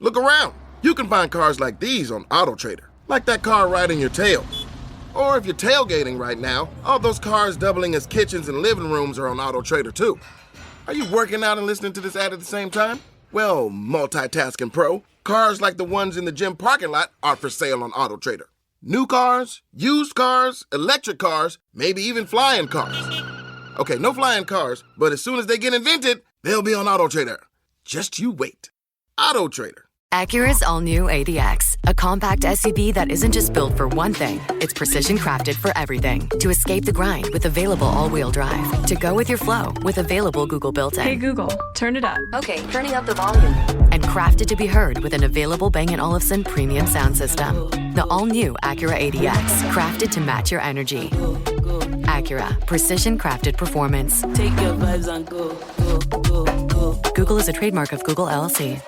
Look around. You can find cars like these on AutoTrader, like that car riding your tail. Or if you're tailgating right now, all those cars doubling as kitchens and living rooms are on AutoTrader too. Are you working out and listening to this ad at the same time? Well, multitasking pro, cars like the ones in the gym parking lot are for sale on AutoTrader. New cars, used cars, electric cars, maybe even flying cars. Okay, no flying cars, but as soon as they get invented, they'll be on AutoTrader. Just you wait. AutoTrader. Acura's all-new ADX, a compact SUV that isn't just built for one thing, it's precision-crafted for everything. To escape the grind with available all-wheel drive. To go with your flow with available Google built-in. Hey Google, turn it up. Okay, turning up the volume. And crafted to be heard with an available Bang & Olufsen premium sound system. The all-new Acura ADX, crafted to match your energy. Acura, precision-crafted performance. Take your vibes and go, go, go, go. Google is a trademark of Google LLC.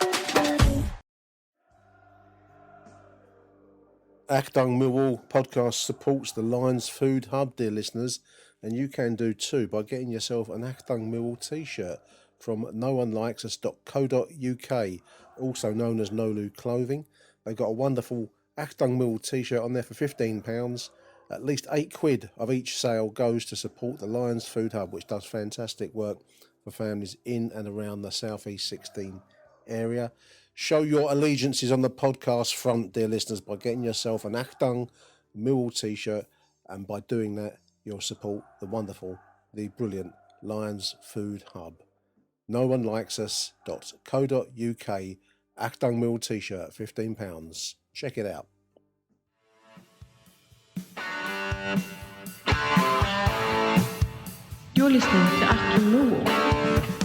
Achtung Millwall podcast supports the Lions Food Hub, dear listeners, and you can do too by getting yourself an Achtung Millwall t-shirt from noonelikes.co.uk, also known as Nolu Clothing. They've got a wonderful Achtung Millwall t-shirt on there for £15. At least £8 of each sale goes to support the Lions Food Hub, which does fantastic work for families in and around the South East 16 area. Show your allegiances on the podcast front, dear listeners, by getting yourself an Achtung Millwall t-shirt, and by doing that, you'll support the wonderful, the brilliant Lions Food Hub. Noonelikes.co.uk, Achtung Millwall t-shirt, £15. Check it out. You're listening to Achtung Millwall,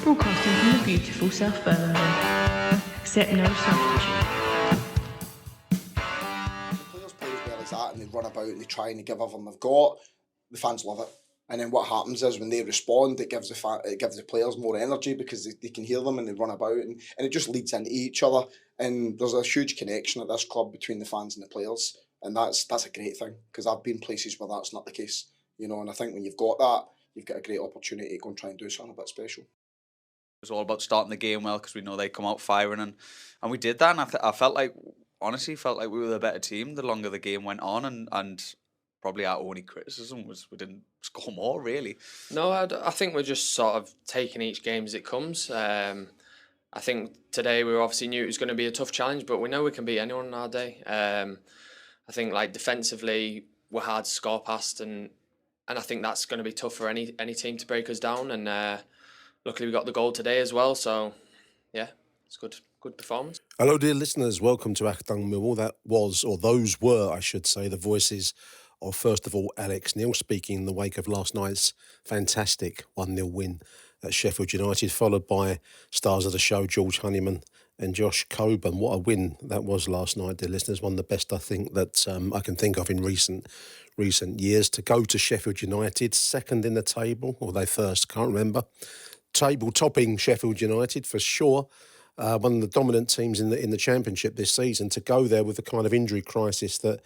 broadcasting from the beautiful South Birmingham. Accept no substitute. Players play as well as that, and they run about and they try and they give everything they've got. The fans love it, and then what happens is when they respond, it gives the players more energy because they can hear them and they run about, and it just leads into each other. And there's a huge connection at this club between the fans and the players, and that's a great thing, because I've been places where that's not the case, and I think when you've got that, you've got a great opportunity to go and try and do something a bit special. It was all about starting the game well, because we know they come out firing, and we did that. And I felt like we were the better team the longer the game went on, and probably our only criticism was we didn't score more, really. No, I think we're just sort of taking each game as it comes. I think today we obviously knew it was going to be a tough challenge, but we know we can beat anyone on our day. I think defensively we're hard to score past, and I think that's going to be tough for any team to break us down. And luckily we got the goal today as well, so yeah, it's good performance. Hello, dear listeners. Welcome to Achtung Millwall. Those were, I should say, the voices of, first of all, Alex Neil speaking in the wake of last night's fantastic 1-0 win at Sheffield United, followed by stars of the show, George Honeyman and Josh Coburn. What a win that was last night, dear listeners. One of the best, I think, that I can think of in recent years. To go to Sheffield United, second in the table, or they first, can't remember. Table topping Sheffield United for sure. One of the dominant teams in the Championship this season. To go there with the kind of injury crisis that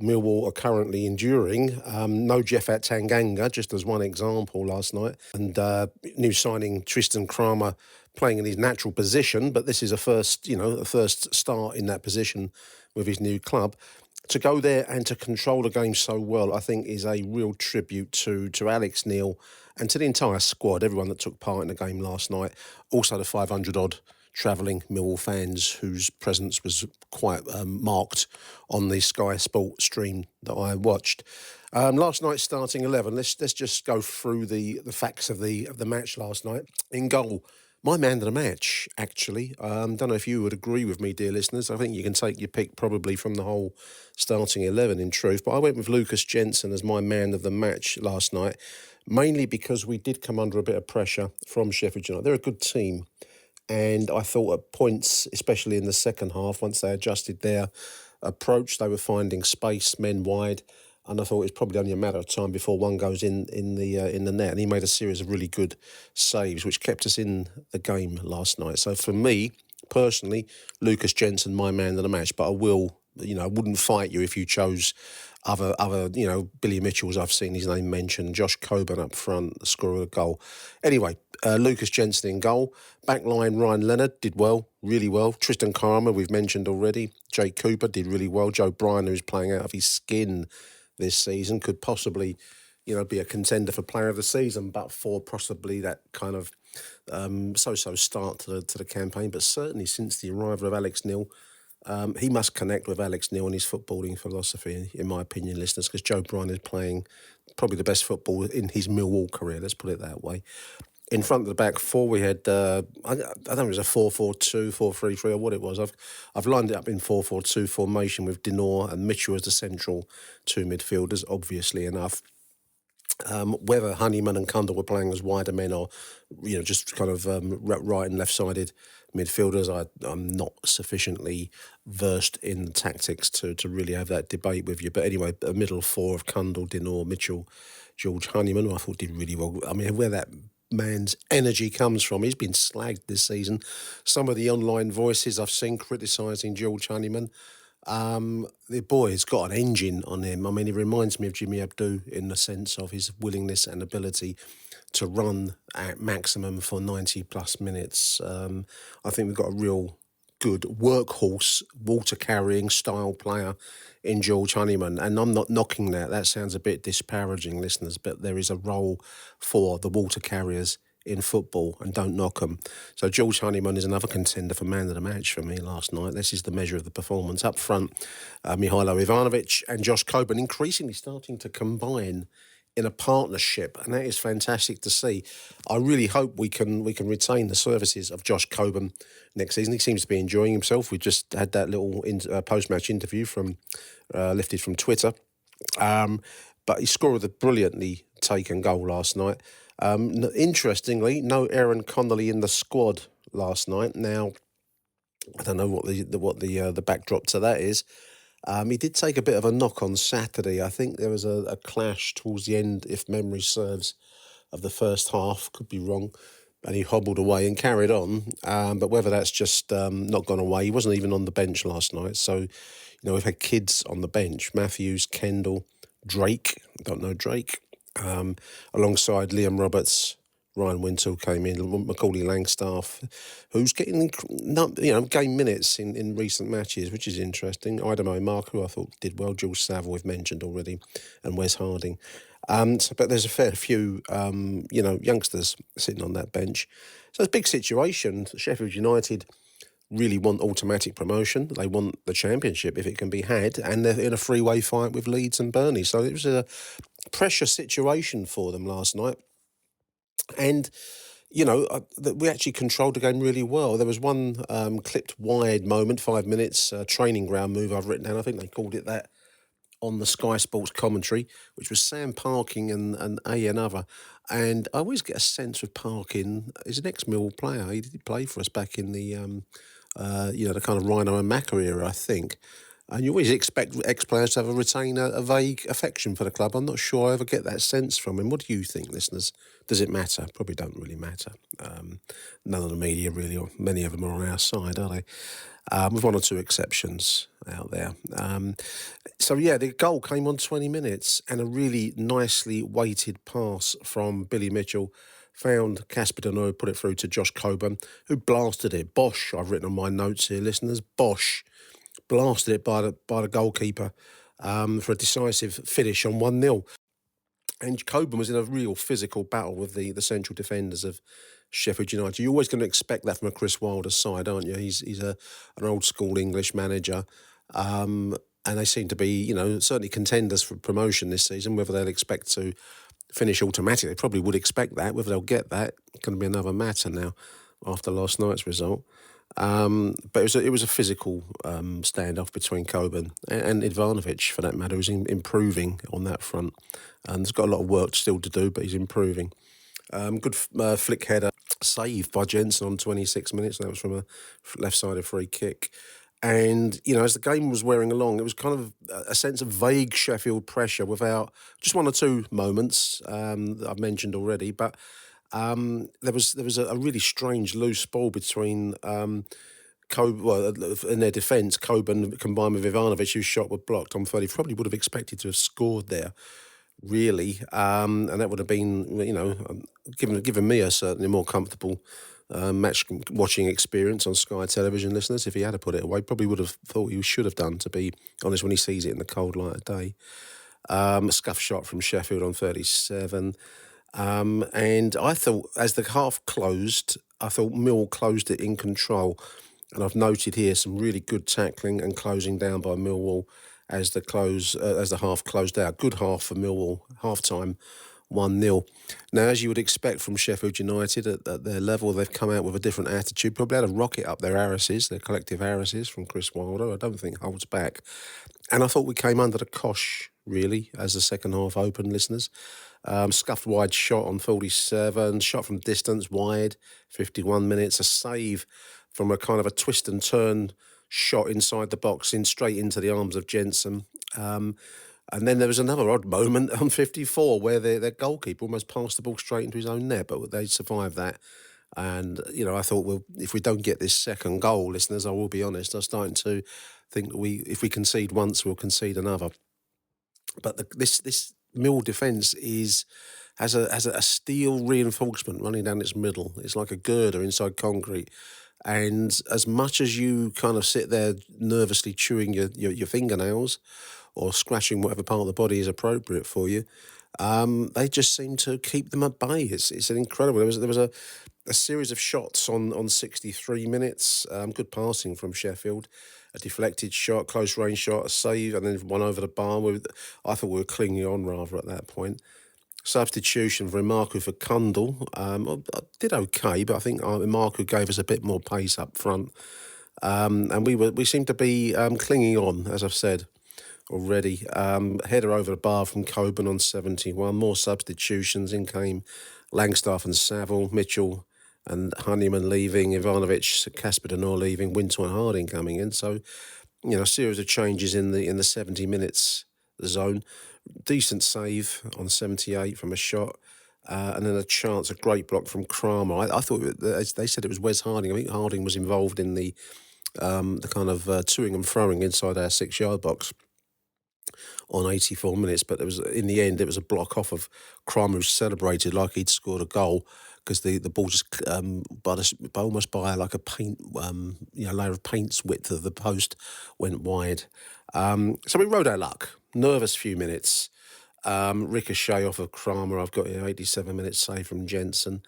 Millwall are currently enduring. No Jeff Tanganga, just as one example last night. And new signing Tristan Kramer playing in his natural position, but this is a first start in that position with his new club. To go there and to control the game so well, I think is a real tribute to Alex Neil and to the entire squad, everyone that took part in the game last night. Also the 500-odd travelling Millwall fans whose presence was quite marked on the Sky Sport stream that I watched. Last night's starting 11, let's just go through the facts of the match last night. In goal, my man of the match, actually. Don't know if you would agree with me, dear listeners. I think you can take your pick probably from the whole starting 11, in truth. But I went with Lucas Jensen as my man of the match last night, mainly because we did come under a bit of pressure from Sheffield United. They're a good team. And I thought at points, especially in the second half, once they adjusted their approach, they were finding space, men wide. And I thought it was probably only a matter of time before one goes in the net. And he made a series of really good saves, which kept us in the game last night. So for me, personally, Lucas Jensen, my man of the match. But I wouldn't fight you if you chose other Billy Mitchell's. I've seen his name mentioned. Josh Coburn up front, the scorer of a goal. Anyway, Lucas Jensen in goal. Backline, Ryan Leonard did well, really well. Tristan Karma, we've mentioned already. Jake Cooper did really well. Joe Bryan, who's playing out of his skin this season, could possibly, be a contender for player of the season, but for possibly that kind of so-so start to the campaign. But certainly since the arrival of Alex Neil, he must connect with Alex Neil and his footballing philosophy, in my opinion, listeners, because Joe Bryan is playing probably the best football in his Millwall career, let's put it that way. In front of the back four, we had, I don't know if it was a 4-4-2, 4-3-3 or what it was. I've lined it up in 4-4-2 formation with Dinor and Mitchell as the central two midfielders, obviously enough. Whether Honeyman and Cundall were playing as wider men or, just kind of right and left-sided midfielders, I'm not sufficiently versed in the tactics to really have that debate with you. But anyway, a middle four of Cundall, Dinor, Mitchell, George Honeyman, who I thought did really well. I mean, where that man's energy comes from, he's been slagged this season. Some of the online voices I've seen criticising George Honeyman, the boy's got an engine on him. I mean, he reminds me of Jimmy Abdou in the sense of his willingness and ability to run at maximum for 90 plus minutes. I think we've got a real good workhorse, water carrying style player in George Honeyman, and I'm not knocking that. That sounds a bit disparaging, listeners, but there is a role for the water carriers in football, and don't knock them. So George Honeyman is another contender for man of the match for me last night. This is the measure of the performance. Up front, Mihailo Ivanovic and Josh Coburn increasingly starting to combine in a partnership, and that is fantastic to see. I really hope we can retain the services of Josh Coburn next season. He seems to be enjoying himself. We just had that little post-match interview lifted from Twitter, but he scored a brilliantly taken goal last night. Interestingly, no Aaron Connolly in the squad last night. Now, I don't know what the backdrop to that is. He did take a bit of a knock on Saturday. I think there was a clash towards the end, if memory serves, of the first half. Could be wrong. And he hobbled away and carried on. But whether that's just not gone away, he wasn't even on the bench last night. So, we've had kids on the bench. Matthews, Kendall, Drake. Don't know Drake. Alongside Liam Roberts, Ryan Wintle came in, Macaulay Langstaff, who's getting game minutes in recent matches, which is interesting. Idemo Mark, who I thought did well, Jules Saville we've mentioned already, and Wes Harding. But there's a fair few, youngsters sitting on that bench. So it's a big situation. Sheffield United really want automatic promotion. They want the championship if it can be had, and they're in a three-way fight with Leeds and Burnley. So it was a pressure situation for them last night. And, we actually controlled the game really well. There was one clipped wide moment, 5 minutes, training ground move I've written down. I think they called it that on the Sky Sports commentary, which was Sam Parkin and another. And I always get a sense of Parkin. He's an ex-Millwall player. He did play for us back in the, the kind of Rhino and Macca era, I think. And you always expect ex-players to retain a vague affection for the club. I'm not sure I ever get that sense from him. What do you think, listeners? Does it matter? Probably don't really matter. None of the media really, or many of them are on our side, are they? With one or two exceptions out there. The goal came on 20 minutes and a really nicely weighted pass from Billy Mitchell found Casper Denoy, put it through to Josh Coburn, who blasted it. Bosch, I've written on my notes here, listeners. Bosch blasted it by the goalkeeper for a decisive finish on 1-0. And Coburn was in a real physical battle with the central defenders of Sheffield United. You're always going to expect that from a Chris Wilder side, aren't you? He's an old school English manager. And they seem to be, certainly contenders for promotion this season. Whether they'll expect to finish automatically, they probably would expect that. Whether they'll get that, it's going to be another matter now after last night's result. But it was a physical standoff between Coburn and Ivanovic, for that matter, who's improving on that front. And there's got a lot of work still to do, but he's improving. Good flick header save by Jensen on 26 minutes. That was from a left-sided free kick. And, as the game was wearing along, it was kind of a sense of vague Sheffield pressure without just one or two moments that I've mentioned already. But there was a really strange loose ball between in their defence, Coburn combined with Ivanovic, whose shot was blocked on 30. Probably would have expected to have scored there. really, and that would have been, given me a certainly more comfortable match watching experience on Sky Television, listeners. If he had to put it away, probably would have thought he should have done, to be honest, when he sees it in the cold light of day. A scuff shot from Sheffield on 37. And I thought, as the half closed, I thought Millwall closed it in control. And I've noted here some really good tackling and closing down by Millwall as the half closed out. Good half for Millwall, half-time, 1-0. Now, as you would expect from Sheffield United, at their level, they've come out with a different attitude. Probably had a rocket up their collective heiresses from Chris Wilder. I don't think holds back. And I thought we came under the cosh, really, as the second half opened, listeners. Scuffed wide shot on 47, shot from distance wide, 51 minutes, a save from a kind of a twist and turn shot inside the box, straight into the arms of Jensen. And then there was another odd moment on 54 where their goalkeeper almost passed the ball straight into his own net, but they survived that. And, I thought, well, if we don't get this second goal, listeners, I will be honest, I'm starting to think that if we concede once, we'll concede another. But this Mill defence has a steel reinforcement running down its middle. It's like a girder inside concrete. And as much as you kind of sit there nervously chewing your fingernails or scratching whatever part of the body is appropriate for you, they just seem to keep them at bay. It's an incredible. There was a series of shots on 63 minutes. Good passing from Sheffield, a deflected shot, close range shot, a save, and then one over the bar. I thought we were clinging on rather at that point. Substitution for Marku for Kundal. I did okay, but I think Marku gave us a bit more pace up front. And we seemed to be clinging on, as I've said already. Header over the bar from Coburn on 71. More substitutions. In came Langstaff and Saville, Mitchell and Honeyman leaving, Ivanovic, Casper Denor leaving, Winter and Harding coming in. So, a series of changes in the 70 minutes zone. Decent save on 78 from a shot, and then a great block from Kramer. I thought they said it was Wes Harding. I think Harding was involved in the kind of toing and throwing inside our 6-yard box on 84 minutes. But in the end, it was a block off of Kramer, who celebrated like he'd scored a goal, because the ball just almost by like a paint layer of paint's width of the post went wide. So we rode our luck. Nervous few minutes. Ricochet off of Kramer. I've got 87 minutes save from Jensen,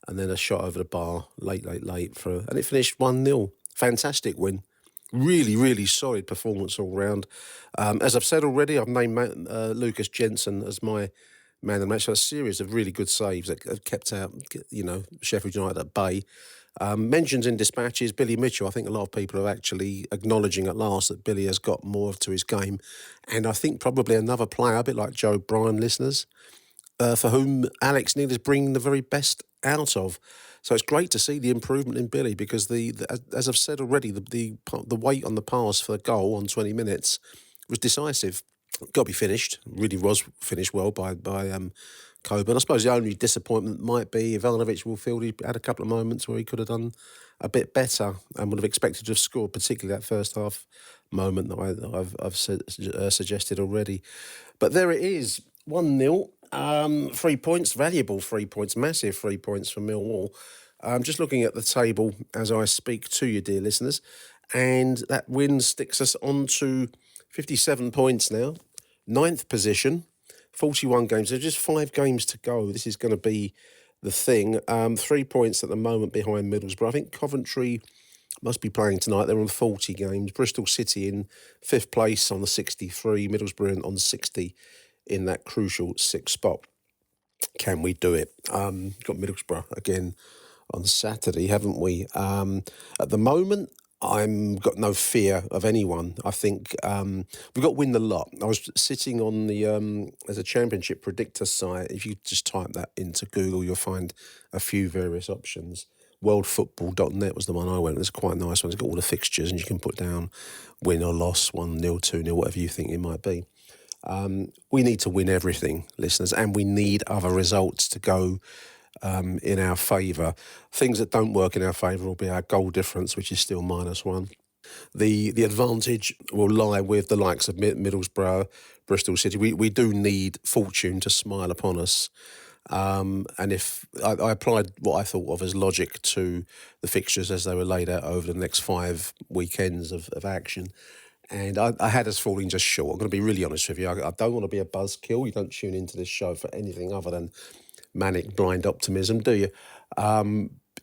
and then a shot over the bar late and it finished 1-0. Fantastic win. Really, really solid performance all round. As I've said already, I've named Lucas Jensen as my man of the match. So a series of really good saves that have kept out, Sheffield United at bay. Mentions in dispatches, Billy Mitchell. I think a lot of people are actually acknowledging at last that Billy has got more to his game. And I think probably another player, a bit like Joe Bryan, listeners, for whom Alex Neil is bringing the very best out of. So it's great to see the improvement in Billy, because as I've said already, the weight on the pass for the goal on 20 minutes was decisive. Got to be finished. Really was finished well by Coburn. I suppose the only disappointment might be Ivanovic will feel he had a couple of moments where he could have done a bit better and would have expected to have scored, particularly that first half moment that I've suggested already. But there it is, 1-0. 3 points, valuable 3 points, massive 3 points for Millwall. Just looking at the table as I speak to you, dear listeners, and that win sticks us on to 57 points now, 9th position. 41 games. There's just 5 games to go. This is going to be the thing. 3 points at the moment behind Middlesbrough. I think Coventry must be playing tonight. They're on 40 games. Bristol City in 5th place on the 63. Middlesbrough on 60 in that crucial 6th spot. Can we do it? Got Middlesbrough again on Saturday, haven't we? At the moment, I've got no fear of anyone. I think we've got to win the lot. I was sitting on there's a championship predictor site. If you just type that into Google, you'll find a few various options. Worldfootball.net was the one I went. It's quite a nice one. It's got all the fixtures, and you can put down win or loss, 1-0, 2-0, whatever you think it might be. We need to win everything, listeners, and we need other results to go in our favour. Things that don't work in our favour will be our goal difference, which is still -1. The advantage will lie with the likes of Middlesbrough, Bristol City. We do need fortune to smile upon us. And if I applied what I thought of as logic to the fixtures as they were laid out over the next 5 weekends of action, and I had us falling just short. I'm going to be really honest with you. I don't want to be a buzzkill. You don't tune into this show for anything other than manic blind optimism, do you?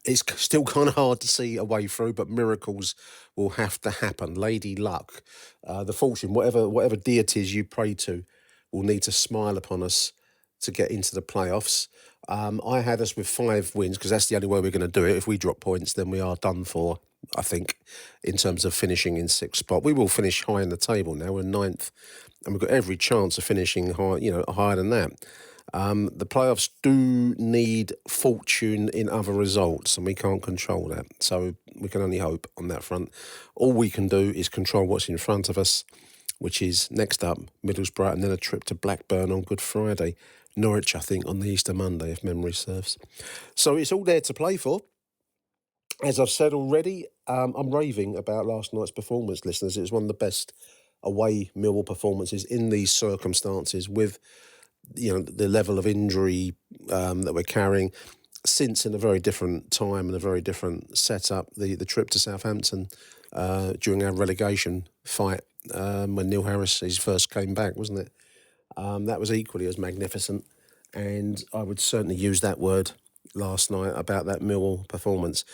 It's still kind of hard to see a way through, but miracles will have to happen. Lady Luck, the fortune, whatever deities you pray to, will need to smile upon us to get into the playoffs. I had us with 5 wins because that's the only way we're going to do it. If we drop points, then we are done for, I think, in terms of finishing in 6th spot. We will finish high in the table now. We're 9th, and we've got every chance of finishing high, higher than that. The playoffs do need fortune in other results, and we can't control that. So we can only hope on that front. All we can do is control what's in front of us, which is next up Middlesbrough, and then a trip to Blackburn on Good Friday. Norwich, I think, on the Easter Monday, if memory serves. So it's all there to play for. As I've said already, I'm raving about last night's performance, listeners. It was one of the best away Millwall performances in these circumstances with the level of injury that we're carrying since, in a very different time and a very different setup. The trip to Southampton during our relegation fight when Neil Harris first came back, wasn't it? That was equally as magnificent, and I would certainly use that word last night about that Millwall performance.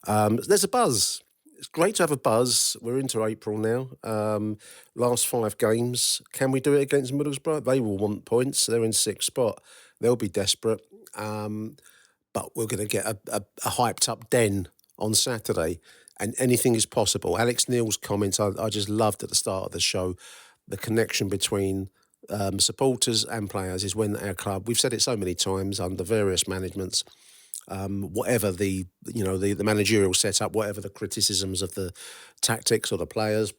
There's a buzz. It's great to have a buzz. We're into April now. Last 5 games. Can we do it against Middlesbrough? They will want points. They're in 6th spot. They'll be desperate. But we're going to get a hyped up den on Saturday, and anything is possible. Alex Neil's comments, I just loved at the start of the show. The connection between supporters and players is when our club, we've said it so many times under various managements, whatever the managerial setup, whatever the criticisms of the tactics or the players,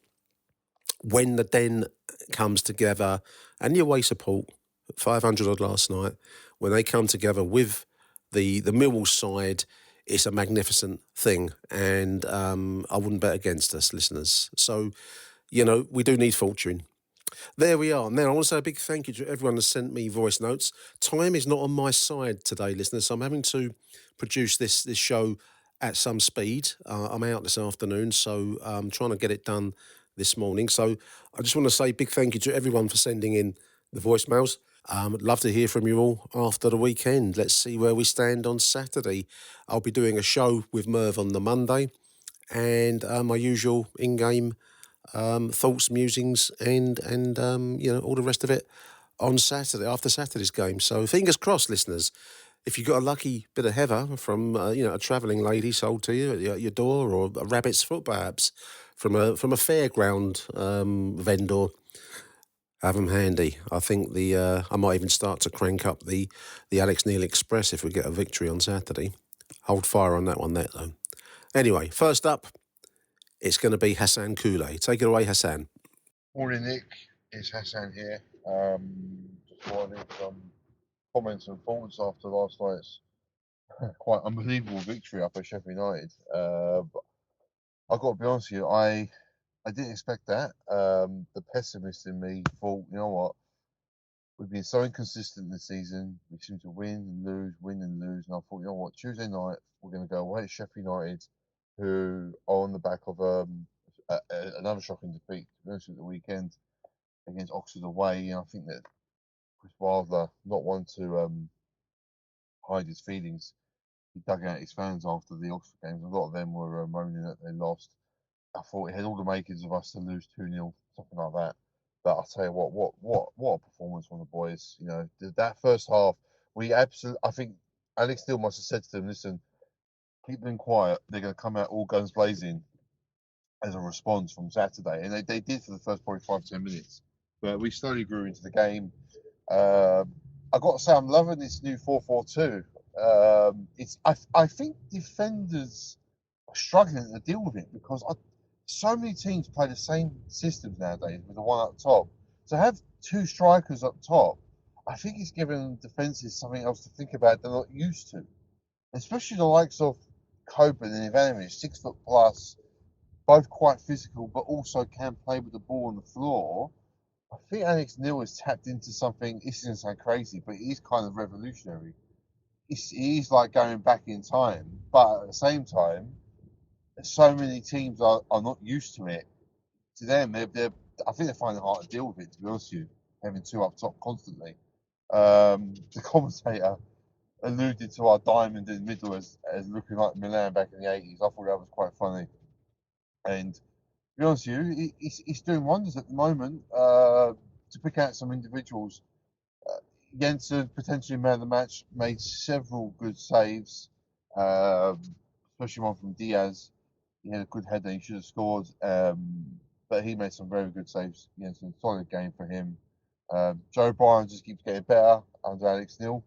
when the den comes together and the away support, 500 odd last night, when they come together with the Millwall side, it's a magnificent thing, and I wouldn't bet against us, listeners. So, we do need fortune. There we are. Now, I want to say a big thank you to everyone who sent me voice notes. Time is not on my side today, listeners, so I'm having to produce this show at some speed. I'm out this afternoon, so I'm trying to get it done this morning. So I just want to say a big thank you to everyone for sending in the voicemails. I'd love to hear from you all after the weekend. Let's see where we stand on Saturday. I'll be doing a show with Merv on the Monday, and my usual in-game thoughts, musings, and all the rest of it on Saturday, after Saturday's game. So fingers crossed, listeners. If you've got a lucky bit of heather from a travelling lady sold to you at your door, or a rabbit's foot perhaps from a fairground vendor, have them handy. I think I might even start to crank up the Alex Neil Express if we get a victory on Saturday. Hold fire on that one there, though. Anyway, first up, it's going to be Hassan Koulé. Take it away, Hassan. Morning, Nick. It's Hassan here. Just wanted some comments and thoughts after last night's quite unbelievable victory up at Sheffield United. But I've got to be honest with you, I didn't expect that. The pessimist in me thought, you know what, we've been so inconsistent this season. We seem to win and lose, and I thought, you know what, Tuesday night we're going to go away to Sheffield United, who are on the back of another shocking defeat, to be honest, at the weekend against Oxford away. And I think that Chris Wilder, not one to hide his feelings, he dug out his fans after the Oxford games. A lot of them were moaning that they lost. I thought it had all the makings of us to lose 2-0, something like that. But I'll tell you what a performance from the boys. That first half, I think Alex Neil must have said to them, listen, keep them quiet. They're going to come out all guns blazing as a response from Saturday. And they did for the first probably 5-10 minutes. But we slowly grew into the game. I've got to say, I'm loving this new 4-4-2. I think defenders are struggling to deal with it because so many teams play the same systems nowadays with the one up top. To have 2 strikers up top, I think it's giving defences something else to think about they're not used to. Especially the likes of Copeland and Ivanovic, 6 foot plus, both quite physical, but also can play with the ball on the floor. I think Alex Neil has tapped into something. This is going to sound crazy, but it is kind of revolutionary. It is like going back in time, but at the same time, so many teams are not used to it. To them, I think they're finding it hard to deal with it, to be honest with you, having two up top constantly. The commentator alluded to our diamond in the middle as looking like Milan back in the 80s. I thought that was quite funny. And to be honest with you, he's doing wonders at the moment. To pick out some individuals, Jensen, potentially man of the match, made several good saves, especially one from Diaz. He had a good header, he should have scored, but he made some very good saves. Jensen, solid game for him. Joe Bryan just keeps getting better under Alex Neil.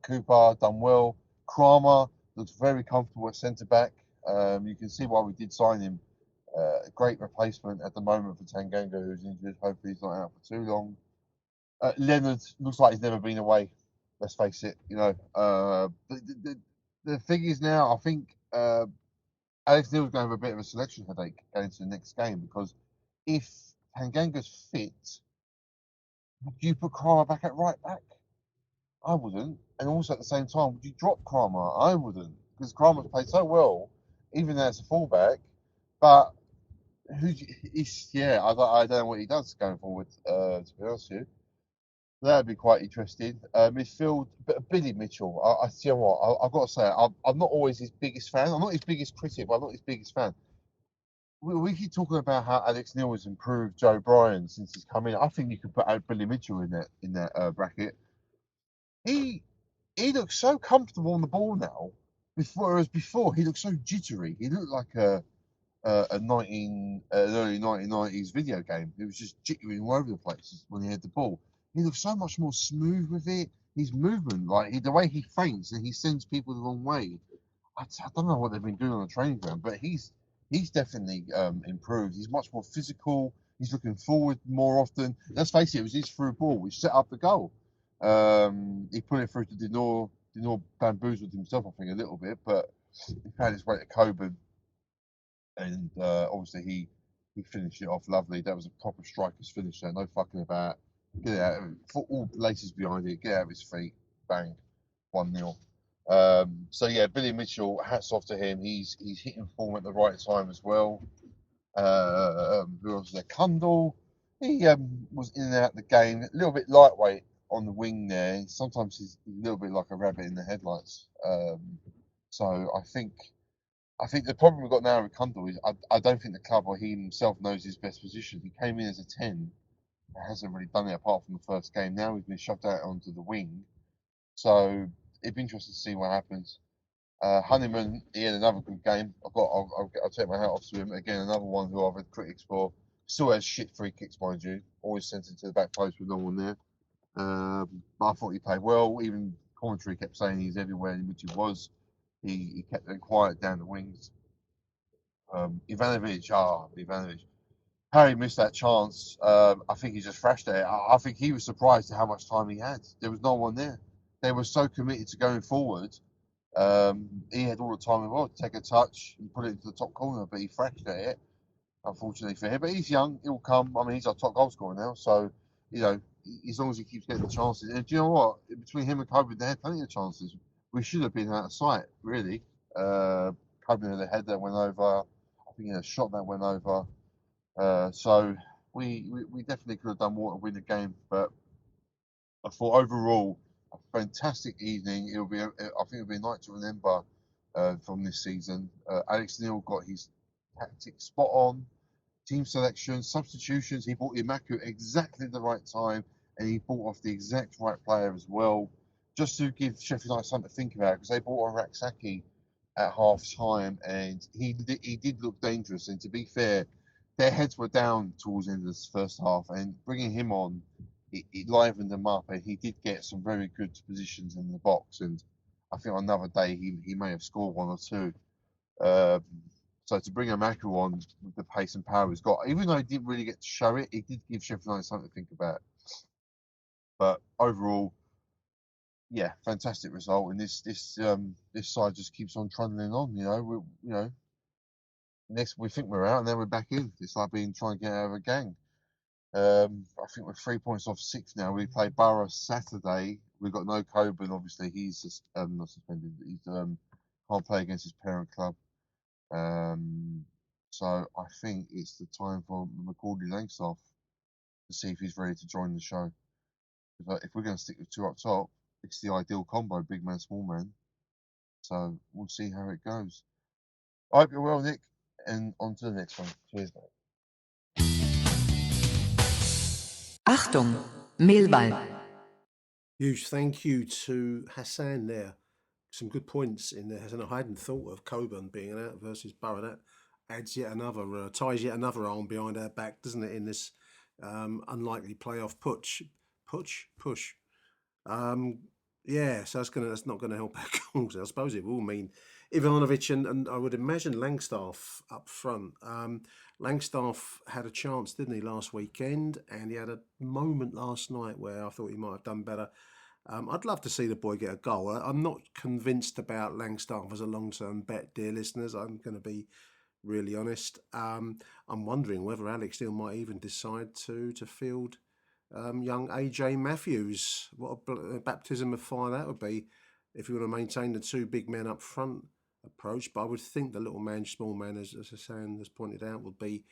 Cooper done well. Kramer looks very comfortable at centre back. You can see why we did sign him. A great replacement at the moment for Tanganga, who's injured. Hopefully he's not out for too long. Leonard looks like he's never been away. Let's face it. The thing is now, I think Alex Neil's going to have a bit of a selection headache going into the next game, because if Tanganga's fit, would you put Kramer back at right back? I wouldn't. And also at the same time, would you drop Kramer? I wouldn't, because Kramer's played so well, even as a fullback. But I don't know what he does going forward. To be honest with you, that'd be quite interesting. Midfield, but Billy Mitchell. I see what I've got to say. I'm not always his biggest fan. I'm not his biggest critic, but I'm not his biggest fan. We keep talking about how Alex Neil has improved Joe Bryan since he's come in. I think you could put out Billy Mitchell in that bracket. He looks so comfortable on the ball now. Whereas before he looked so jittery. He looked like an early 1990s video game. It was just jittering all over the place when he had the ball. He looks so much more smooth with it. His movement, the way he feints and he sends people the wrong way. I don't know what they've been doing on the training ground, but he's definitely improved. He's much more physical. He's looking forward more often. Let's face it, it was his through ball which set up the goal. He put it through to Dinor. Dinor bamboozled himself, I think, a little bit, but he found his way to Coburn, and obviously he finished it off lovely. That was a proper striker's finisher, no fucking about. Get it out, put all laces behind it, get out of his feet, bang, 1-0. So yeah, Billy Mitchell, hats off to him. He's hitting form at the right time as well. Who else was there? Kundal. He was in and out of the game, a little bit lightweight on the wing there. Sometimes he's a little bit like a rabbit in the headlights. So I think the problem we've got now with Kundal is I don't think the club or he himself knows his best position. He came in as a 10. Hasn't really done it apart from the first game. Now he's been shoved out onto the wing. So it'd be interesting to see what happens. Honeyman, he had another good game. I'll take my hat off to him. Again, another one who I've had critics for. Still has shit free kicks, mind you. Always sent it to the back post with no one there. But I thought he played well. Even commentary kept saying he's everywhere, which he was. He kept them quiet down the wings. Ivanovic. Harry missed that chance. I think he just thrashed it. I think he was surprised at how much time he had. There was no one there. They were so committed to going forward. He had all the time in the world to take a touch and put it into the top corner, but he thrashed at it, unfortunately for him. But he's young. He'll come. I mean, he's our top goal scorer now. So, as long as he keeps getting the chances. And do you know what? Between him and Coburn, they had plenty of chances. We should have been out of sight, really. Coburn had a head that went over. I think he had a shot that went over. So we definitely could have done more to win the game, but I thought overall a fantastic evening. I think it'll be a night to remember from this season. Alex Neil got his tactics spot on, team selection, substitutions. He brought Imaku exactly the right time, and he brought off the exact right player as well, just to give Sheffield United something to think about, because they brought on Raksaki at half time, and he did look dangerous. And to be fair, their heads were down towards the end of this first half, and bringing him on, it livened them up, and he did get some very good positions in the box. And I think on another day he may have scored one or two. So to bring Imaku on with the pace and power he's got, even though he didn't really get to show it, it did give Sheffield United something to think about. But overall, yeah, fantastic result, and this side just keeps on trundling on. next we think we're out, and then we're back in. It's like being trying to get out of a gang. I think we're 3 points off 6 now. We play Borough Saturday. We've got no Coburn, obviously. He's not suspended. He's can't play against his parent club. So I think it's the time for McCauley Langstaff to see if he's ready to join the show. If we're going to stick with 2 up top, it's the ideal combo, big man, small man. So we'll see how it goes. I hope you're well, Nick, and on to the next one. Cheers, mate. Achtung, Millwall. Huge thank you to Hassan there. Some good points in there, Hassan. I hadn't thought of Coburn being out versus Borough. That adds yet another, ties yet another arm behind our back, doesn't it, in this unlikely playoff push. Yeah, so that's not gonna help our cause. I suppose it will mean Ivanovic and I would imagine Langstaff up front. Langstaff had a chance, didn't he, last weekend, and he had a moment last night where I thought he might have done better. I'd love to see the boy get a goal. I'm not convinced about Langstaff as a long-term bet, dear listeners. I'm going to be really honest. I'm wondering whether Alex Neil might even decide to field young AJ Matthews. What a baptism of fire that would be if you want to maintain the 2 big men up front approach. But I would think the little man, small man, as Hassan has pointed out, would be,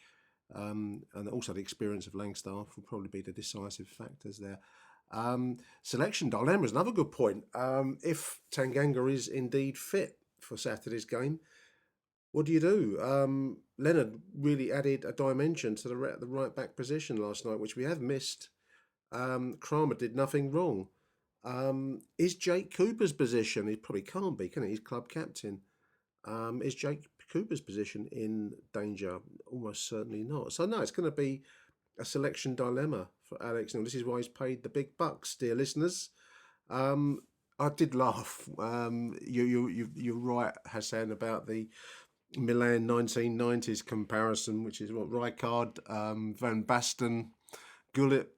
and also the experience of Langstaff will probably be the decisive factors there. Selection dilemma is another good point. If Tanganga is indeed fit for Saturday's game, what do you do? Leonard really added a dimension to the right back position last night, which we have missed. Kramer did nothing wrong. Is Jake Cooper's position? He probably can't be, can he? He's club captain. Is Jake Cooper's position in danger? Almost certainly not. So no, it's going to be a selection dilemma for Alex. Now, this is why he's paid the big bucks, dear listeners. I did laugh. You're right, Hassan, about the Milan 1990s comparison, which is what Rijkaard, Van Basten, Gullit,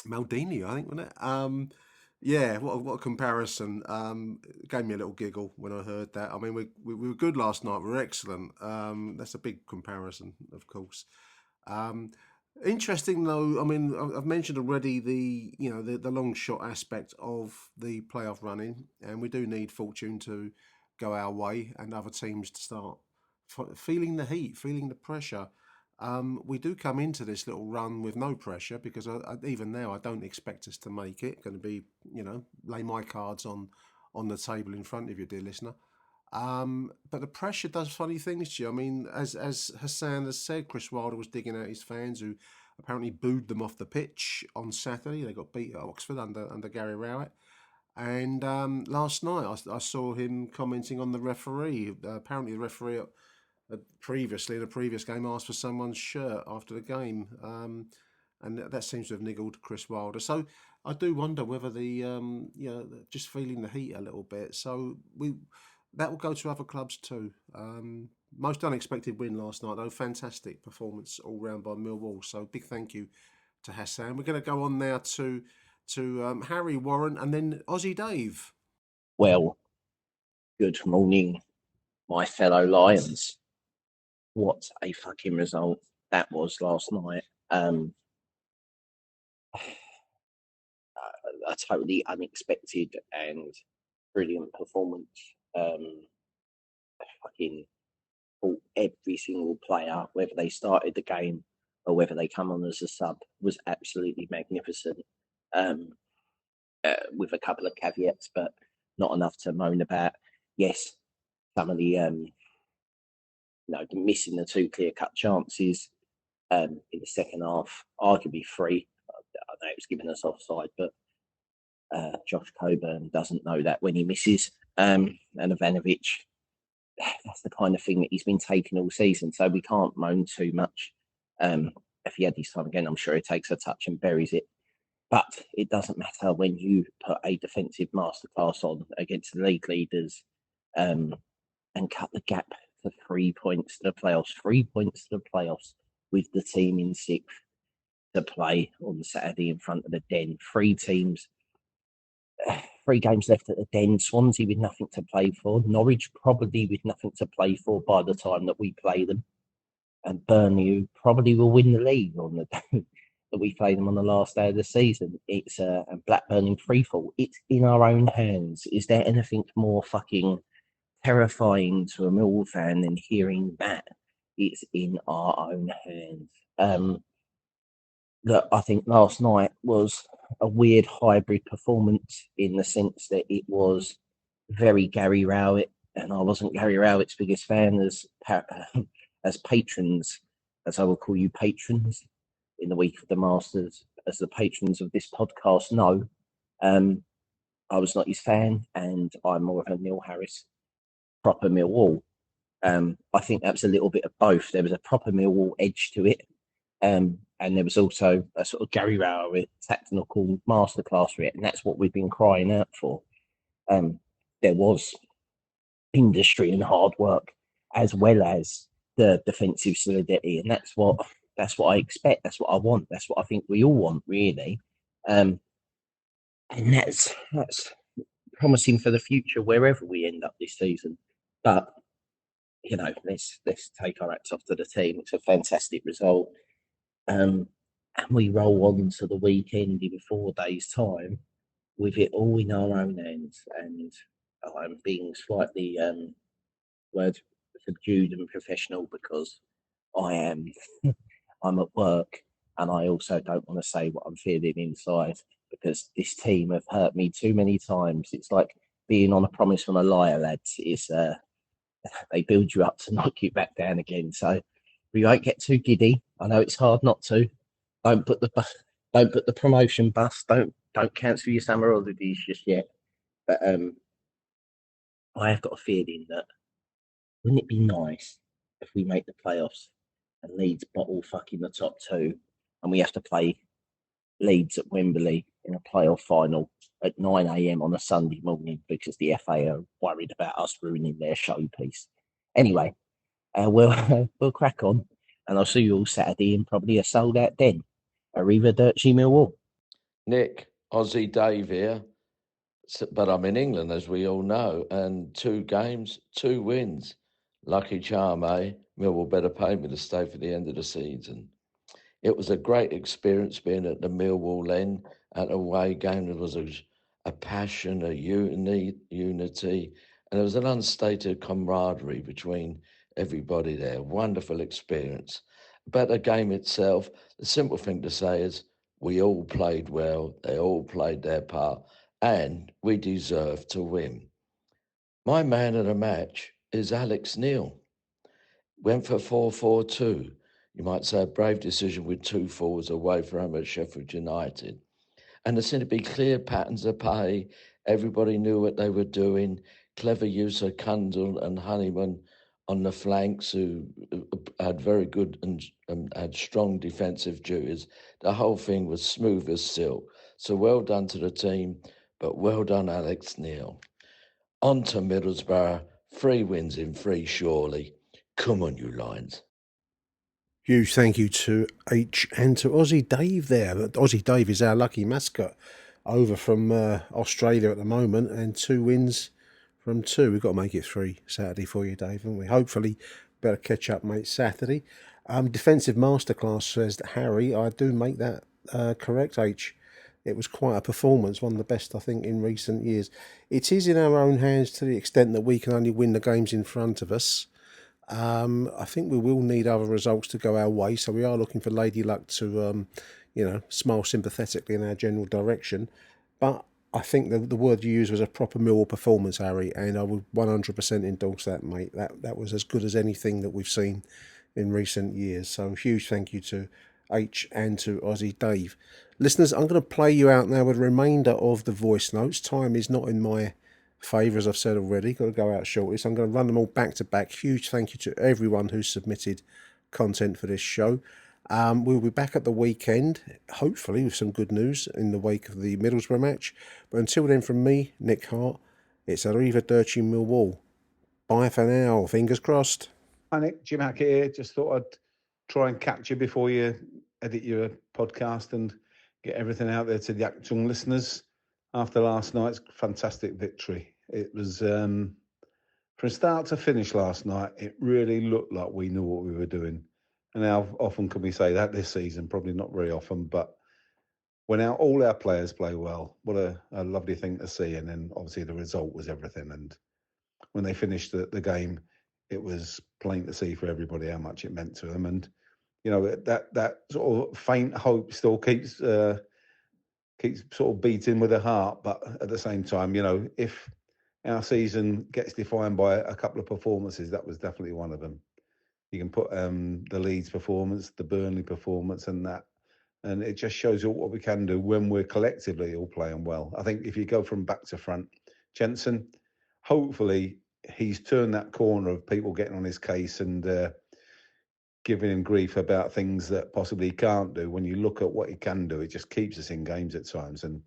Maldini, I think, wasn't it? Yeah, what a comparison. Gave me a little giggle when I heard that. I mean, we were good last night. We were excellent. That's a big comparison, of course. Interesting though. I mean, I've mentioned already the long shot aspect of the playoff running, and we do need fortune to go our way and other teams to start feeling the heat, feeling the pressure. We do come into this little run with no pressure because even now I don't expect us to make it. Going to be, lay my cards on the table in front of you, dear listener. But the pressure does funny things to you. I mean, as Hassan has said, Chris Wilder was digging out his fans who apparently booed them off the pitch on Saturday. They got beat at Oxford under Gary Rowett. And last night I saw him commenting on the referee. Apparently the referee previously in a previous game asked for someone's shirt after the game. And that seems to have niggled Chris Wilder. So I do wonder whether just feeling the heat a little bit. So that will go to other clubs too. Most unexpected win last night, though. Fantastic performance all round by Millwall. So big thank you to Hassan. We're going to go on now to Harry Warren and then Aussie Dave. Well, good morning, my fellow Lions. What a fucking result that was last night. A totally unexpected and brilliant performance. Fucking thought every single player, whether they started the game or whether they come on as a sub, was absolutely magnificent. With a couple of caveats, but not enough to moan about. Yes, some of the missing the 2 clear-cut chances in the second half, arguably 3. I know it was given us offside, but Josh Coburn doesn't know that when he misses. And Ivanovic, that's the kind of thing that he's been taking all season, so we can't moan too much. If he had his time again, I'm sure he takes a touch and buries it. But it doesn't matter when you put a defensive masterclass on against the league leaders and cut the gap to 3 points to the playoffs. 3 points to the playoffs with the team in 6th to play on Saturday in front of the Den. 3 teams 3 games left at the Den. Swansea with nothing to play for. Norwich probably with nothing to play for by the time that we play them. And Burnley, who probably will win the league on the day that we play them on the last day of the season. It's a Blackburn in freefall. It's in our own hands. Is there anything more fucking terrifying to a Millwall fan than hearing that? It's in our own hands. Look, I think last night was a weird hybrid performance in the sense that it was very Gary Rowett, and I wasn't Gary Rowett's biggest fan as patrons, as I will call you patrons, in the week of the Masters, as the patrons of this podcast know. I was not his fan, and I'm more of a Neil Harris, proper Millwall. I think that was a little bit of both. There was a proper Millwall edge to it, and there was also a sort of Gary Rowett tactical masterclass for it, and that's what we've been crying out for. There was industry and hard work, as well as the defensive solidity, and that's what I expect. That's what I want. That's what I think we all want, really. And that's promising for the future wherever we end up this season. But you know, let's take our hats off to the team. It's a fantastic result. And we roll on to the weekend in 4 days' time with it all in our own hands. And I'm being slightly subdued and professional because I'm at work, and I also don't want to say what I'm feeling inside because this team have hurt me too many times. It's like being on a promise from a liar, lads. It's they build you up to knock you back down again. So we won't get too giddy. I know it's hard not to. Don't put the promotion bus. Don't cancel your summer holidays just yet. But I have got a feeling that wouldn't it be nice if we make the playoffs and Leeds bottle fucking the top 2, and we have to play Leeds at Wembley in a playoff final at 9 a.m. on a Sunday morning because the FA are worried about us ruining their showpiece. Anyway, we'll crack on, and I'll see you all Saturday in probably a sold-out Den. Arrivederci Millwall. Nick, Aussie Dave here, but I'm in England, as we all know, and 2 games, 2 wins. Lucky charm, eh? Millwall better pay me to stay for the end of the season. It was a great experience being at the Millwall Lane at a away game. There was a passion, a unity, and there was an unstated camaraderie between everybody there. Wonderful experience. About the game itself, the simple thing to say is we all played well, they all played their part, and we deserved to win. My man of the match is Alex Neil. Went for 4-4-2. You might say a brave decision with 2 forwards away from home at Sheffield United. And there seemed to be clear patterns of play. Everybody knew what they were doing. Clever use of Kundal and Honeyman on the flanks, who had very good and had strong defensive duties. The whole thing was smooth as silk. So well done to the team, but well done, Alex Neil. On to Middlesbrough. 3 wins in 3, surely. Come on, you Lions. Huge thank you to H and to Aussie Dave there. Aussie Dave is our lucky mascot over from Australia at the moment, and 2 wins from 2. We've got to make it 3 Saturday for you, Dave, haven't we? Hopefully better catch up, mate, Saturday. Defensive masterclass, says Harry. I do make that correct, H. It was quite a performance, one of the best, I think, in recent years. It is in our own hands to the extent that we can only win the games in front of us. I think we will need other results to go our way, so we are looking for Lady Luck to, smile sympathetically in our general direction. But I think the word you used was a proper Millwall performance, Harry, and I would 100% endorse that, mate. That was as good as anything that we've seen in recent years. So huge thank you to H and to Aussie Dave. Listeners, I'm going to play you out now with the remainder of the voice notes. Time is not in my favour, as I've said already. Got to go out shortly, so I'm going to run them all back to back. Huge thank you to everyone who submitted content for this show. We'll be back at the weekend, hopefully with some good news in the wake of the Middlesbrough match. But until then, from me, Nick Hart, it's Arrivederci Millwall. Bye for now. Fingers crossed. Hi Nick, Jim Hackett here. Just thought I'd try and catch you before you edit your podcast and get everything out there to the Achtung listeners. after last night's fantastic victory. It was, from start to finish last night, it really looked like we knew what we were doing. And how often can we say that this season? Probably not very often, but when all our players play well, what a lovely thing to see. And then obviously the result was everything. And when they finished the game, it was plain to see for everybody how much it meant to them. And, you know, that sort of faint hope still keeps sort of beating with the heart. But at the same time, you know, if our season gets defined by a couple of performances, that was definitely one of them. You can put the Leeds performance, the Burnley performance and that. And it just shows you what we can do when we're collectively all playing well. I think if you go from back to front, Jensen, hopefully he's turned that corner of people getting on his case and giving him grief about things that possibly he can't do. When you look at what he can do, it just keeps us in games at times. And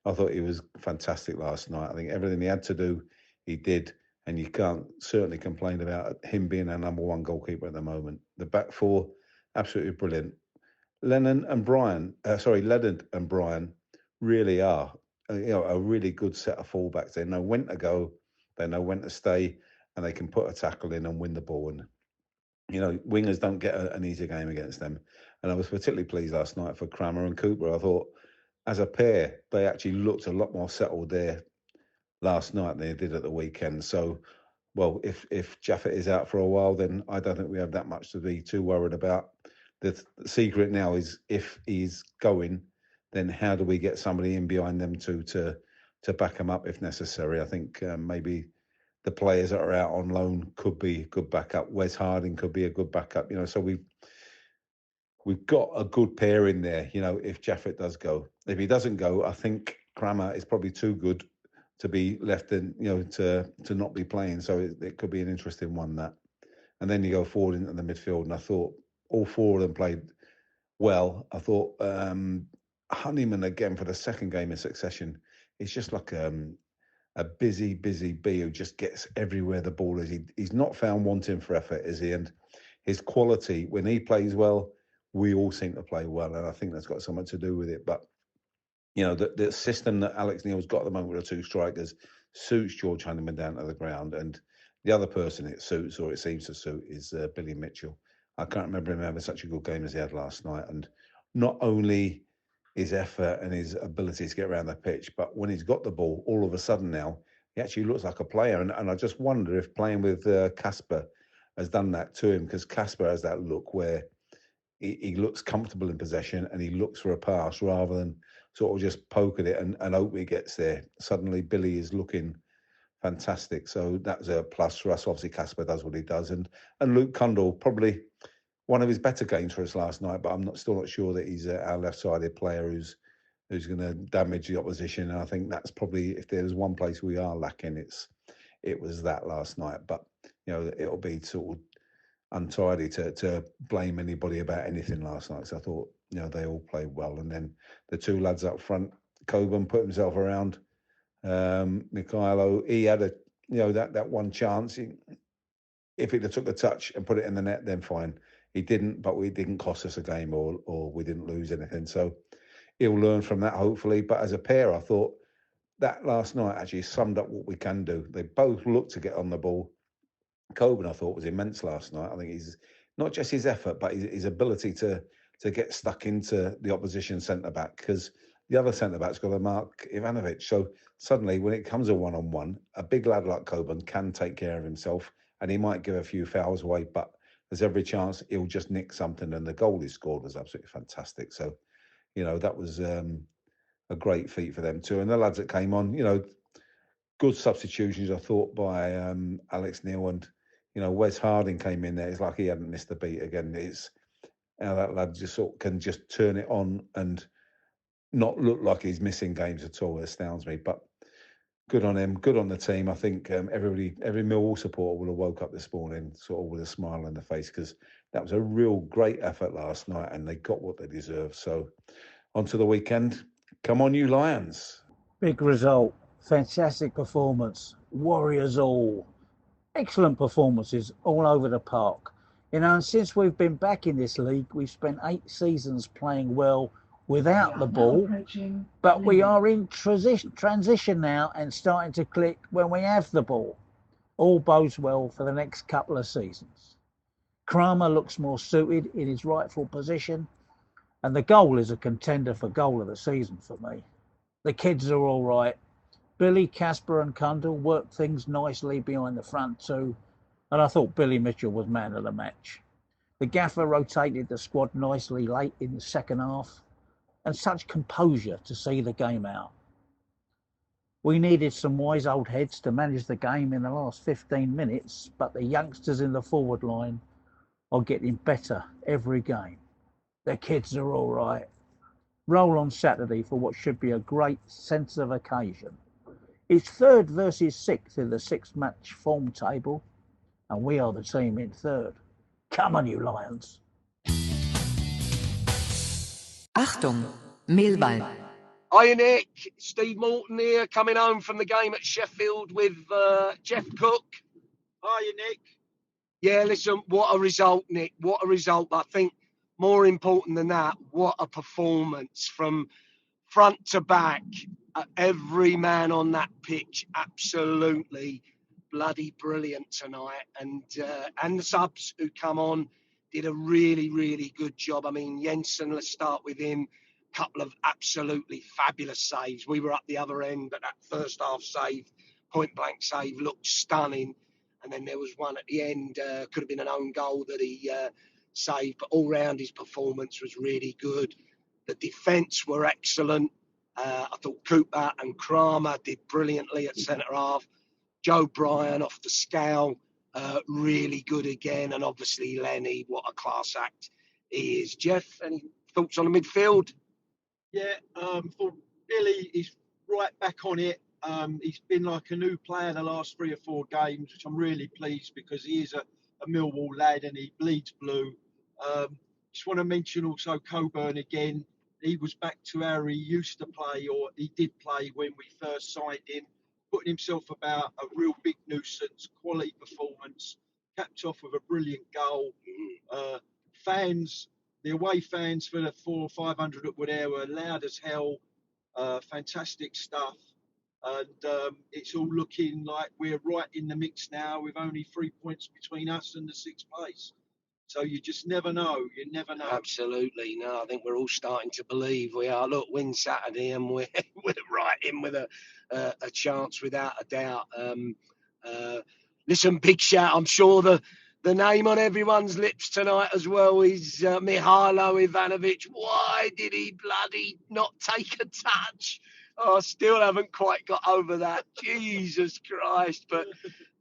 I thought he was fantastic last night. I think everything he had to do, he did. And you can't certainly complain about him being our number one goalkeeper at the moment. The back four, absolutely brilliant. Leonard and Brian really are, a really good set of fullbacks. They know when to go, they know when to stay, and they can put a tackle in and win the ball. And, you know, wingers don't get an easy game against them. And I was particularly pleased last night for Crammer and Cooper. I thought, as a pair, they actually looked a lot more settled there last night than they did at the weekend. So, well, if Jaffet is out for a while, then I don't think we have that much to be too worried about. The secret now is if he's going, then how do we get somebody in behind them to back him up if necessary? I think maybe the players that are out on loan could be good backup. Wes Harding could be a good backup. You know, so we've got a good pair in there. You know, if Jaffet does go, if he doesn't go, I think Crammer is probably too good to be left in. You know, to not be playing. So it could be an interesting one that. And then you go forward into the midfield, and I thought all four of them played well. I thought Honeyman again for the second game in succession. It's just like a busy bee who just gets everywhere the ball is. He's not found wanting for effort, is he? And his quality, when he plays well, we all seem to play well. And I think that's got something to do with it. But, you know, the system that Alex Neil's got at the moment with the two strikers suits George Honeyman down to the ground. And the other person it suits, or it seems to suit, is Billy Mitchell. I can't remember him having such a good game as he had last night. And not only his effort and his ability to get around the pitch, but when he's got the ball, all of a sudden now, he actually looks like a player. And I just wonder if playing with Casper has done that to him, because Casper has that look where he looks comfortable in possession and he looks for a pass rather than sort of just poke at it and hope he gets there. Suddenly, Billy is looking fantastic. So that's a plus for us. Obviously, Casper does what he does. And Luke Cundall, probably one of his better games for us last night, but I'm still not sure that he's our left-sided player who's going to damage the opposition. And I think that's probably, if there's one place we are lacking, it was that last night. But, you know, it'll be sort of untidy to blame anybody about anything last night. So I thought, you know, they all played well. And then the two lads up front, Coburn put himself around Mikhailo. He had that one chance. If he'd have took the touch and put it in the net, then fine. He didn't, but we didn't cost us a game or we didn't lose anything. So he'll learn from that, hopefully. But as a pair, I thought that last night actually summed up what we can do. They both looked to get on the ball. Coburn, I thought, was immense last night. I think he's not just his effort, but his ability to get stuck into the opposition centre-back, because the other centre-back's got to mark Ivanovic. So suddenly, when it comes a one-on-one, a big lad like Coburn can take care of himself, and he might give a few fouls away, but there's every chance he'll just nick something, and the goal he scored was absolutely fantastic. So, you know, that was a great feat for them too. And the lads that came on, you know, good substitutions, I thought, by Alex Neil. And, you know, Wes Harding came in there. It's like he hadn't missed a beat again. It's how that lad just sort of can just turn it on and not look like he's missing games at all. It astounds me. But good on him, good on the team. I think every Millwall supporter will have woke up this morning sort of with a smile on their face, because that was a real great effort last night and they got what they deserved. So on to the weekend. Come on, you Lions. Big result. Fantastic performance. Warriors all. Excellent performances all over the park. You know, and since we've been back in this league, we've spent 8 seasons playing well without the ball, but we are in transition now and starting to click when we have the ball. All bodes well for the next couple of seasons. Kramer looks more suited in his rightful position, and the goal is a contender for goal of the season for me. The kids are all right. Billy, Casper and Kundal worked things nicely behind the front too, and I thought Billy Mitchell was man of the match. The gaffer rotated the squad nicely late in the second half, and such composure to see the game out. We needed some wise old heads to manage the game in the last 15 minutes, but the youngsters in the forward line are getting better every game. The kids are all right. Roll on Saturday for what should be a great sense of occasion. It's 3rd versus 6th in the 6-match form table, and we are the team in 3rd. Come on, you Lions. Achtung, Millwall. Hi Nick, Steve Morton here, coming home from the game at Sheffield with Jeff Cook. Hiya Nick. Yeah, listen, what a result, Nick. What a result. I think more important than that, what a performance from front to back. Every man on that pitch, absolutely bloody brilliant tonight. And the subs who come on did a really, really good job. I mean, Jensen, let's start with him. Couple of absolutely fabulous saves. We were up the other end, but that first half save, point blank save, looked stunning. And then there was one at the end, could have been an own goal that he saved, but all round his performance was really good. The defence were excellent. I thought Cooper and Kramer did brilliantly at centre half. Joe Bryan off the scale, really good again. And obviously Lenny, what a class act he is. Jeff, any thoughts on the midfield? Yeah, thought Billy is right back on it. He's been like a new player the last 3 or 4 games, which I'm really pleased because he is a Millwall lad and he bleeds blue. Just want to mention also Coburn again. He was back to how he used to play, or he did play when we first signed him, putting himself about a real big nuisance, quality performance, capped off with a brilliant goal. Fans, the away fans for the 400 or 500 that were there were loud as hell. Fantastic stuff. And it's all looking like we're right in the mix now with only 3 points between us and the 6th place. So you just never know. You never know. Absolutely. No, I think we're all starting to believe we are. Look, win Saturday and we're right in with a chance without a doubt. Listen, big shout. I'm sure the name on everyone's lips tonight as well is Mihailo Ivanovic. Why did he bloody not take a touch? Oh, I still haven't quite got over that. Jesus Christ. But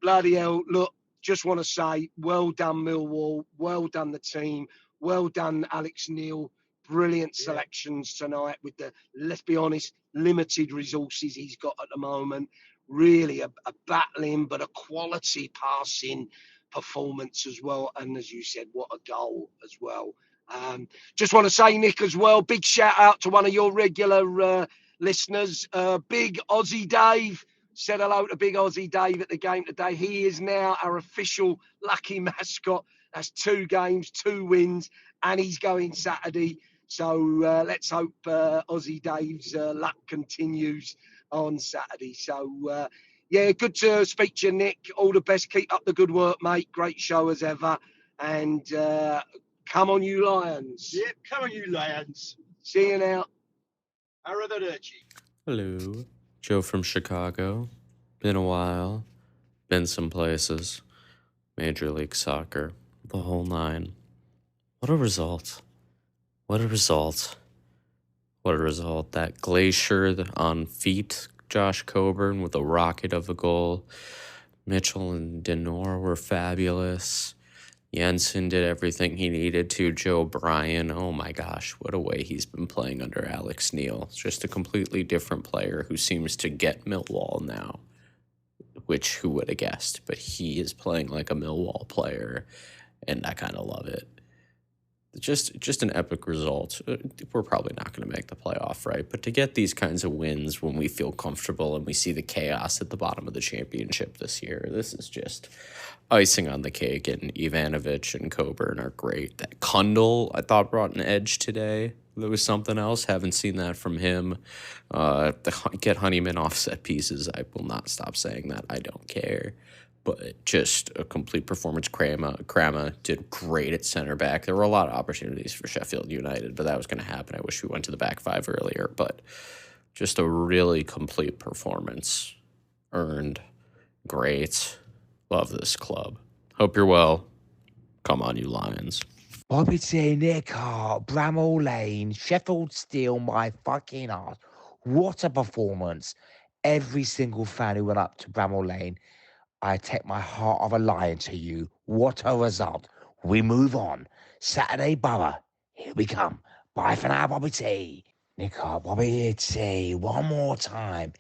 bloody hell, look, just want to say, well done, Millwall. Well done, the team. Well done, Alex Neil. Brilliant selections tonight with the, let's be honest, limited resources he's got at the moment. Really a battling, but a quality passing performance as well. And as you said, what a goal as well. Just want to say, Nick, as well, big shout out to one of your regular listeners, Big Aussie Dave. Said hello to Big Aussie Dave at the game today. He is now our official lucky mascot. That's 2 games, 2 wins, and he's going Saturday. So let's hope Aussie Dave's luck continues on Saturday. So, yeah, good to speak to you, Nick. All the best. Keep up the good work, mate. Great show as ever. And come on, you Lions. Yep, come on, you Lions. See you now. Arrivederci. Hello. Joe from Chicago. Been a while. Been some places. Major League Soccer. The whole 9. What a result. What a result. What a result. That Glacier on feet, Josh Coburn with a rocket of a goal. Mitchell and Denor were fabulous. Jensen did everything he needed to. Joe Bryan, oh my gosh, what a way he's been playing under Alex Neil. It's just a completely different player who seems to get Millwall now, which who would have guessed? But he is playing like a Millwall player, and I kind of love it. Just an epic result. We're probably not going to make the playoff, right? But to get these kinds of wins when we feel comfortable and we see the chaos at the bottom of the championship this year, this is just icing on the cake. And Ivanovic and Coburn are great. That Kundal, I thought, brought an edge today. There was something else. Haven't seen that from him. Get Honeyman off set pieces. I will not stop saying that. I don't care. But just a complete performance. Kramer did great at center back. There were a lot of opportunities for Sheffield United, but that was going to happen. I wish we went to the back five earlier. But just a really complete performance. Earned. Great. Love this club. Hope you're well. Come on, you Lions. Bobby T, Nick Hart, Bramall Lane, Sheffield Steel, my fucking ass. What a performance. Every single fan who went up to Bramall Lane, I take my heart of a lion to you. What a result. We move on. Saturday Borough. Here we come. Bye for now, Bobby T. Nick Hart, Bobby T. One more time.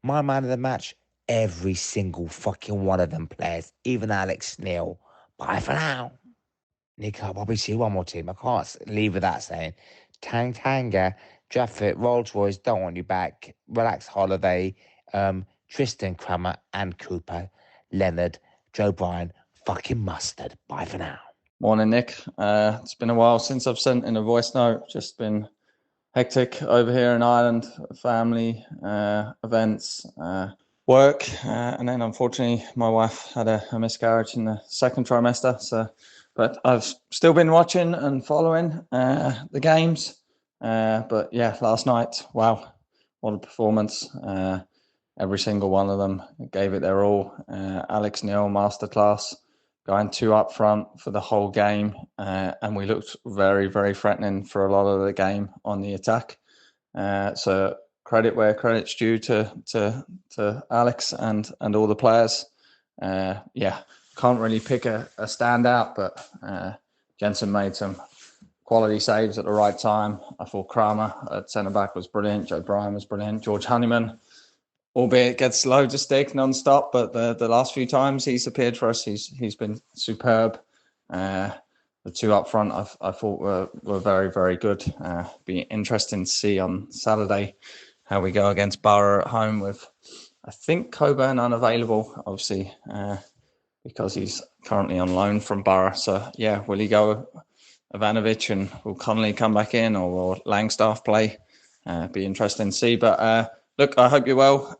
My man of the match, every single fucking one of them players, even Alex Neil. Bye for now. Nick Hart, Bobby T. One more team. I can't leave without saying Tanga, Jaffet, Rolls Royce, don't want you back. Relax Holiday, Tristan Kramer and Cooper, Leonard, Joe Bryan, fucking mustard. Bye for now. Morning, Nick. It's been a while since I've sent in a voice note. Just been hectic over here in Ireland, family, events, work. And then unfortunately, my wife had a miscarriage in the second trimester. But I've still been watching and following the games. But yeah, last night, wow, what a performance. Every single one of them gave it their all. Alex Neil, masterclass, going 2 up front for the whole game. And we looked very, very threatening for a lot of the game on the attack. So credit where credit's due to Alex and all the players. Yeah, can't really pick a standout, but Jensen made some quality saves at the right time. I thought Kramer at centre-back was brilliant. Joe Bryan was brilliant. George Honeyman, albeit gets loads of stick non-stop, but the last few times he's appeared for us, he's been superb. The 2 up front I thought were very, very good. Be interesting to see on Saturday how we go against Borough at home with, I think, Coburn unavailable, obviously, because he's currently on loan from Borough. So, yeah, will he go Ivanovic and will Connolly come back in, or will Langstaff play? Be interesting to see. But look, I hope you're well.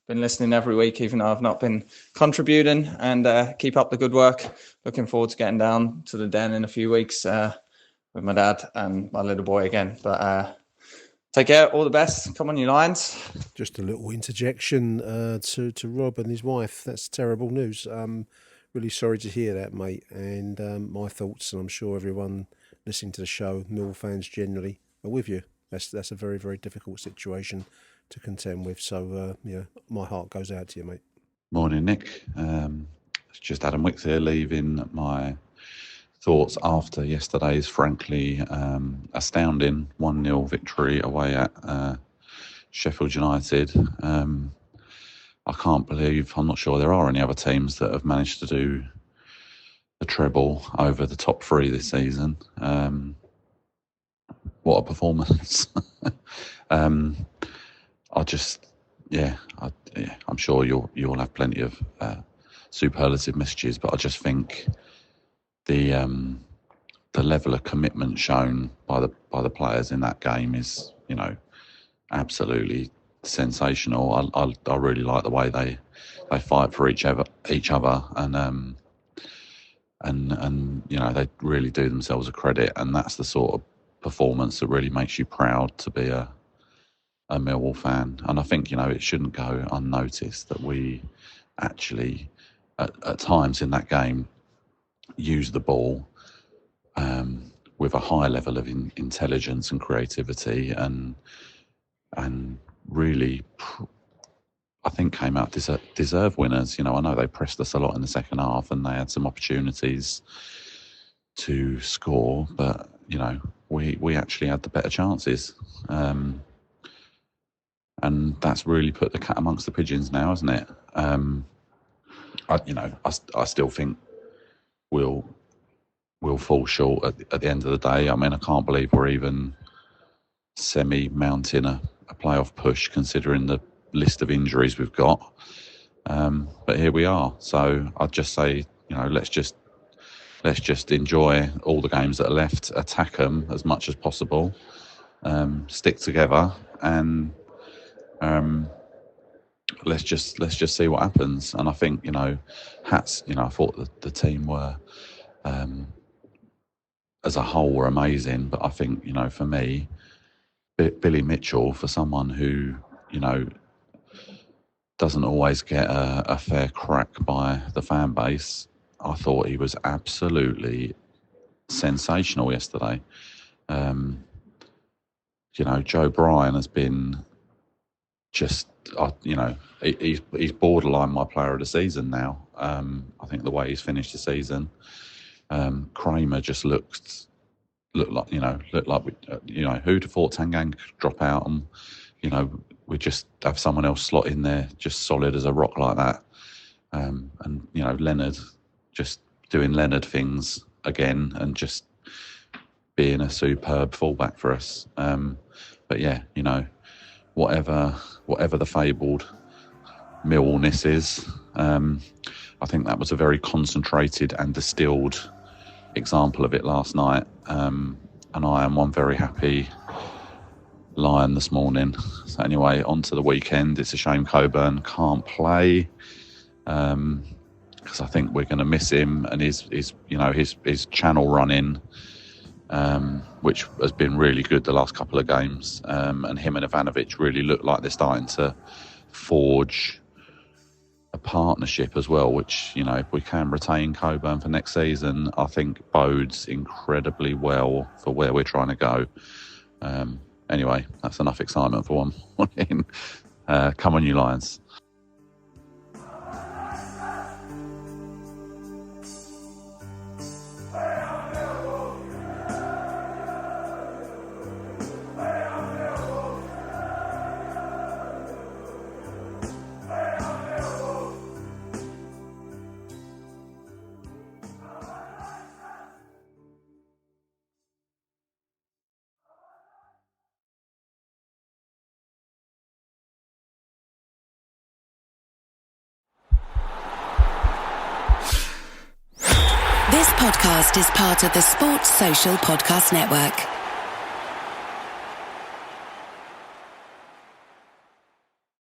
Been listening every week, even though I've not been contributing, and keep up the good work. Looking forward to getting down to the den in a few weeks with my dad and my little boy again. But take care, all the best. Come on, you Lions. Just a little interjection to Rob and his wife. That's terrible news. Really sorry to hear that, mate. And my thoughts, and I'm sure everyone listening to the show, Mill fans generally, are with you. That's a very, very difficult situation to contend with. So, yeah, my heart goes out to you, mate. Morning, Nick. It's just Adam Wicks here, leaving my thoughts after yesterday's frankly astounding 1-0 victory away at Sheffield United. I can't believe, I'm not sure there are any other teams that have managed to do the treble over the top 3 this season. What a performance. I'm sure you'll have plenty of superlative messages, but I just think the level of commitment shown by the players in that game is, absolutely sensational. I really like the way they fight for each other, and they really do themselves a credit, and that's the sort of performance that really makes you proud to be a Millwall fan. And I think it shouldn't go unnoticed that we actually at times in that game used the ball with a high level of intelligence and creativity, and really I think came out deserved winners. I know they pressed us a lot in the second half and they had some opportunities to score, but we actually had the better chances, and that's really put the cat amongst the pigeons now, hasn't it? I still think we'll fall short at the end of the day. I mean, I can't believe we're even semi-mounting a playoff push considering the list of injuries we've got. But here we are. So I'd just say, let's just enjoy all the games that are left, attack them as much as possible, stick together, and let's just see what happens. And I think, you know, I thought the team were, as a whole, were amazing. But I think, you know, for me, Billy Mitchell, for someone who, you know, doesn't always get a fair crack by the fan base, I thought he was absolutely sensational yesterday. You know, Joe Bryan has been just, you know, he's borderline my player of the season now. I think the way he's finished the season, Kramer just looked like, you know, who'd have thought Tanganga could drop out, and, you know, we just have someone else slot in there just solid as a rock like that. And, you know, Leonard just doing Leonard things again and just being a superb fullback for us. But yeah, you know, whatever the fabled Millwallness is, I think that was a very concentrated and distilled example of it last night. And I am one very happy Lion this morning. So anyway, on to the weekend. It's a shame Coburn can't play, because I think we're going to miss him and his channel running, which has been really good the last couple of games. And him and Ivanovic really look like they're starting to forge a partnership as well, which, you know, if we can retain Coburn for next season, I think bodes incredibly well for where we're trying to go. Anyway, that's enough excitement for one morning. Come on, you Lions. This podcast is part of the Sports Social Podcast Network.